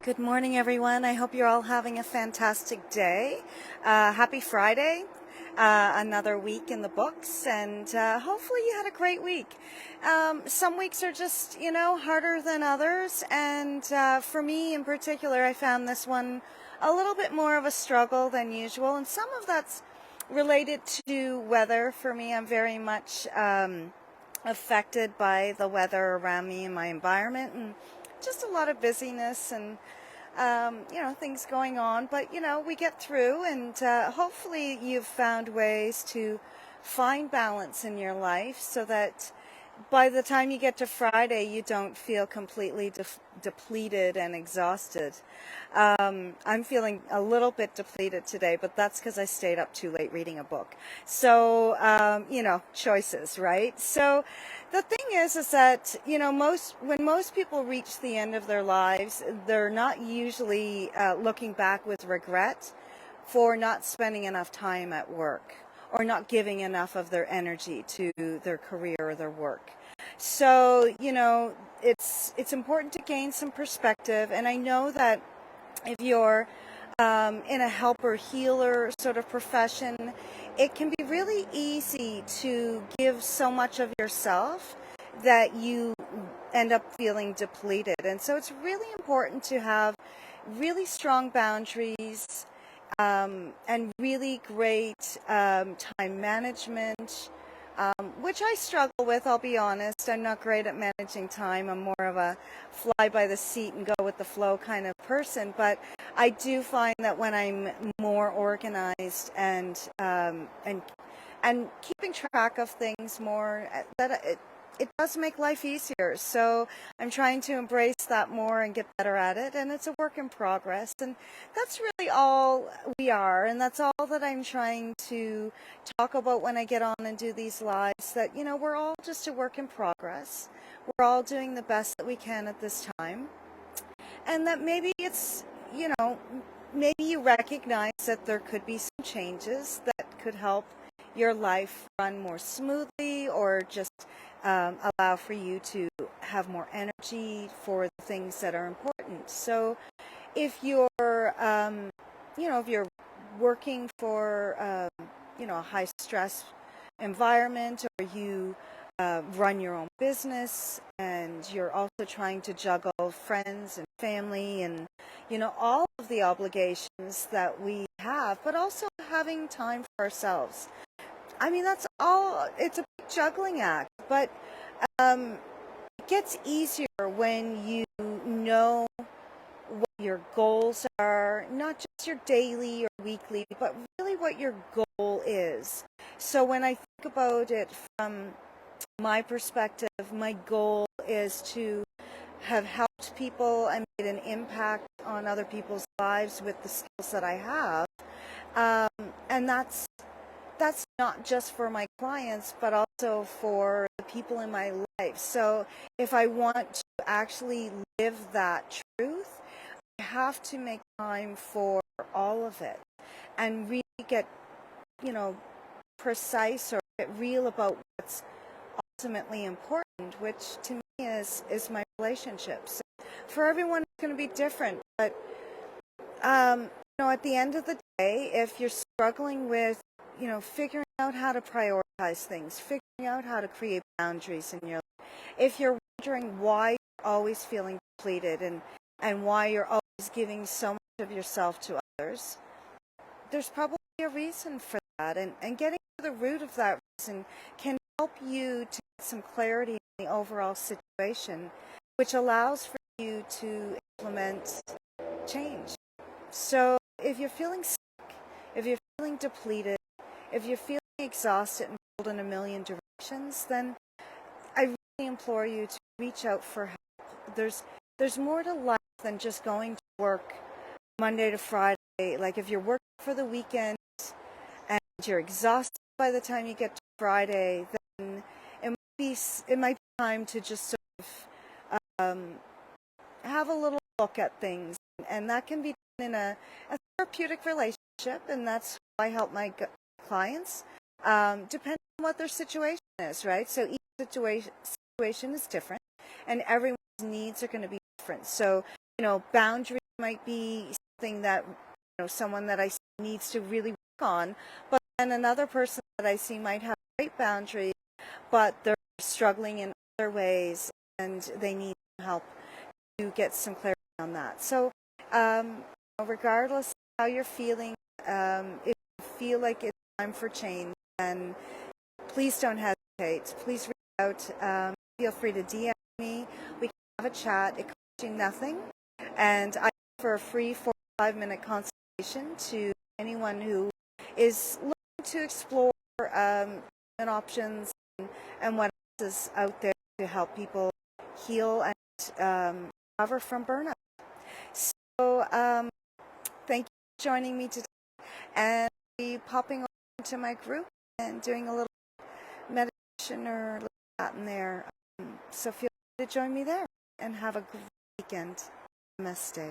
Good morning, everyone. I hope you're all having a fantastic day. Happy Friday. Another week in the books, and hopefully you had a great week. Some weeks are just, harder than others, and for me in particular, I found this one a little bit more of a struggle than usual, and some of that's related to weather. For me, I'm very much affected by the weather around me and my environment, and just a lot of busyness and things going on. But we get through, and hopefully you've found ways to find balance in your life so that by the time you get to Friday, you don't feel completely depleted and exhausted. I'm feeling a little bit depleted today, but that's because I stayed up too late reading a book. So, choices, right? So the thing is that, when most people reach the end of their lives, they're not usually looking back with regret for not spending enough time at work or not giving enough of their energy to their career or their work. So, it's important to gain some perspective. And I know that if you're in a helper healer sort of profession, it can be really easy to give so much of yourself that you end up feeling depleted. And so it's really important to have really strong boundaries and really great time management, which I struggle with, I'll be honest. I'm not great at managing time. I'm more of a fly by the seat and go with the flow kind of person. But I do find that when I'm more organized and keeping track of things more, that it does make life easier. So I'm trying to embrace that more and get better at it. And it's a work in progress. And that's really all we are. And that's all that I'm trying to talk about when I get on and do these lives, that, we're all just a work in progress. We're all doing the best that we can at this time. And that maybe it's, maybe you recognize that there could be some changes that could help your life run more smoothly, or just allow for you to have more energy for the things that are important. So if you're, if you're working for, a high stress environment, or you run your own business and you're also trying to juggle friends and family and, all of the obligations that we have, but also having time for ourselves. I mean, that's all, it's a big juggling act, but it gets easier when you know what your goals are, not just your daily or weekly, but really what your goal is. So when I think about it from my perspective, my goal is to have helped people and made an impact on other people's lives with the skills that I have. And that's not just for my clients, but also for the people in my life. So if I want to actually live that truth, I have to make time for all of it and really get, precise or get real about what's ultimately important, which to me is my relationships. For everyone, it's going to be different, but at the end of the day, if you're struggling with figuring out how to prioritize things, figuring out how to create boundaries in your life, if you're wondering why you're always feeling depleted and why you're always giving so much of yourself to others, there's probably a reason for that. And getting to the root of that reason can help you to get some clarity in the overall situation, which allows for you to implement change. So if you're feeling sick, if you're feeling depleted, if you're feeling exhausted and pulled in a million directions, then I really implore you to reach out for help. There's more to life than just going to work Monday to Friday. Like if you're working for the weekend and you're exhausted by the time you get to Friday, then it might be time to just sort of have a little look at things, and that can be done in a therapeutic relationship, and that's how I help my clients, depending on what their situation is, right? So each situation is different, and everyone's needs are going to be different. So, boundaries might be something that, someone that I see needs to really work on, but then another person that I see might have great boundaries, but they're struggling in other ways and they need help to get some clarity on that. So, regardless of how you're feeling, if you feel like it's time for change, then please don't hesitate. Please reach out. Feel free to DM me. We can have a chat. It costs you nothing. And I offer a free 45-minute consultation to anyone who is looking to explore options and what else is out there to help people heal and recover from burnout. So thank you for joining me today, and I'll be popping over into my group and doing a little meditation or a little chat in there. So feel free to join me there, and have a great weekend. Namaste.